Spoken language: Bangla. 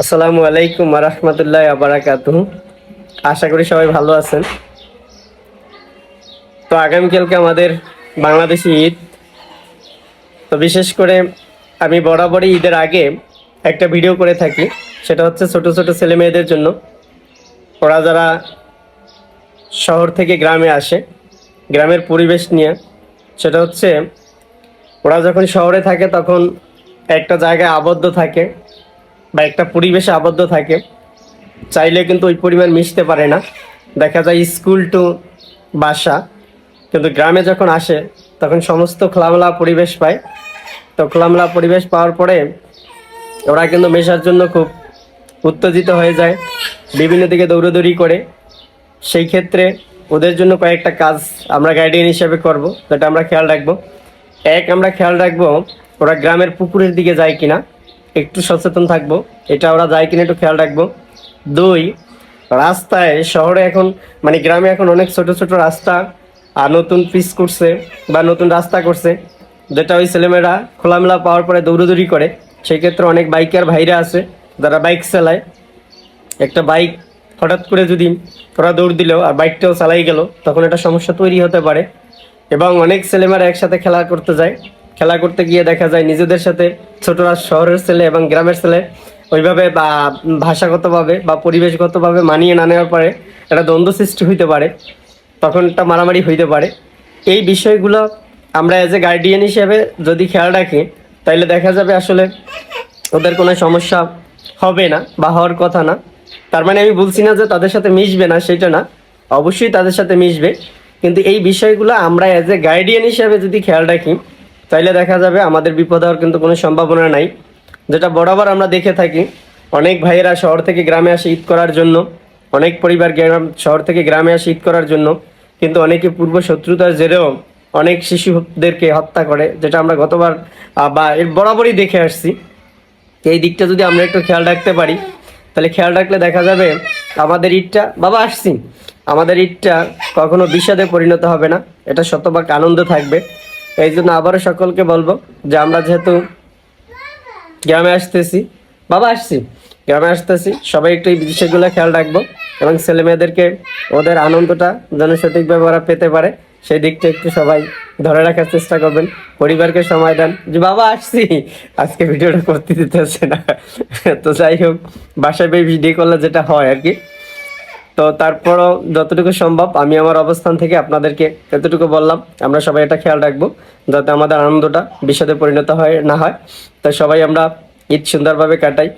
আসসালামু আলাইকুম রাহমাতুল্লাহি ওয়া বারাকাতুহু। আশা করি সবাই ভালো আছেন। তো আগামীকালকে আমাদের বাংলাদেশি ঈদ। তো বিশেষ করে আমি বরাবরই ঈদের আগে একটা ভিডিও করে থাকি, সেটা হচ্ছে ছোট ছোট ছেলে মেয়েদের জন্য। ওরা যারা শহর থেকে গ্রামে আসে, গ্রামের পরিবেশ নিয়ে, সেটা হচ্ছে ওরা যখন শহরে থাকে তখন একটা জায়গায় আবদ্ধ থাকে বা একটা পরিবেশে আবদ্ধ থাকে, চাইলে কিন্তু ওই পরিমাণ মিশতে পারে না। দেখা যায় স্কুল টু বাসা, কিন্তু গ্রামে যখন আসে তখন সমস্ত খোলামেলা পরিবেশ পায়। তো খোলামেলা পরিবেশ পাওয়ার পরে ওরা কিন্তু মেশার জন্য খুব উত্তেজিত হয়ে যায়, বিভিন্ন দিকে দৌড়াদৌড়ি করে। সেই ক্ষেত্রে ওদের জন্য কয়েকটা কাজ আমরা গাইডিয়ান হিসেবে করব, যেটা আমরা খেয়াল রাখবো। এক, আমরা খেয়াল রাখবো ওরা গ্রামের পুকুরের দিকে যায় কিনা, একটু সচেতন থাকবো, এটা ওরা যায় কিনা একটু খেয়াল রাখবো। দুই, রাস্তায় শহরে এখন মানে গ্রামে এখন অনেক ছোট ছোট রাস্তা আর নতুন পিচ করছে বা নতুন রাস্তা করছে, যেটা ওই ছেলেমেয়েরা খোলামেলা পাওয়ার পরে দৌড়াদৌড়ি করে। সেই ক্ষেত্রে অনেক বাইকার ভাইরা আছে যারা বাইক চালায়। একটা বাইক হঠাৎ করে যদি ওরা দৌড় দিলেও আর বাইকটাও চালাই গেল, তখন একটা সমস্যা তৈরি হতে পারে। এবং অনেক ছেলেমেয়েরা একসাথে খেলা করতে যায়, খেলা করতে গিয়ে দেখা যায় নিজেদের সাথে ছোটরা শহরের ছেলে এবং গ্রামের ছেলে ওইভাবে বা ভাষাগতভাবে বা পরিবেশগতভাবে মানিয়ে না নেওয়ার পরে একটা দ্বন্দ্ব সৃষ্টি হইতে পারে, তখন একটা মারামারি হইতে পারে। এই বিষয়গুলো আমরা অ্যাজ এ গার্ডিয়ান হিসেবে যদি খেয়াল রাখি, তাইলে দেখা যাবে আসলে ওদের কোনো সমস্যা হবে না বা হওয়ার কথা না। তার মানে আমি বলছি না যে তাদের সাথে মিশবে না, সেটা না, অবশ্যই তাদের সাথে মিশবে। কিন্তু এই বিষয়গুলো আমরা অ্যাজ এ গার্ডিয়ান হিসেবে যদি খেয়াল রাখি, তাইলে দেখা যাবে আমাদের বিপদ হওয়ার কিন্তু কোনো সম্ভাবনা নাই। যেটা বরাবর আমরা দেখে থাকি, অনেক ভাইয়েরা শহর থেকে গ্রামে আসে ঈদ করার জন্য, অনেক পরিবার গ্রাম শহর থেকে গ্রামে আসে ঈদ করার জন্য, কিন্তু অনেকে পূর্ব শত্রুতার জেরেও অনেক শিশুদেরকে হত্যা করে, যেটা আমরা গতবার বা এর বরাবরই দেখে আসছি। এই দিকটা যদি আমরা একটু খেয়াল রাখতে পারি, তাহলে খেয়াল রাখলে দেখা যাবে আমাদের ঈদটা, বাবা আসছি, আমাদের ঈদটা কখনো বিষাদে পরিণত হবে না, এটা শতভাগ আনন্দ থাকবে। এই জন্য আবারও সকলকে বলবো যে আমরা যেহেতু গ্রামে আসতেছি, বাবা আসছি, গ্রামে আসতেছি, সবাই একটু এই বিষয়গুলো খেয়াল রাখবো এবং ছেলে মেয়েদেরকে ওদের আনন্দটা যেন সঠিকভাবে ওরা পেতে পারে, সেই দিকটা একটু সবাই ধরে রাখার চেষ্টা করবেন। পরিবারকে সময় দেন যে বাবা আসছি, আজকে ভিডিওটা করতে দিতেছে না। তো যাই হোক, বাসায় বেশ ভিডিও করলে যেটা হয় আর কি। তো তারপরও যতটুকু সম্ভব আমি আমার অবস্থান থেকে আপনাদেরকে এতটুকু বললাম, আমরা সবাই এটা খেয়াল রাখবো যাতে আমাদের আনন্দটা বিষাদে পরিণত হয় না হয়। তাই সবাই আমরা ঈদ সুন্দরভাবে কাটাই।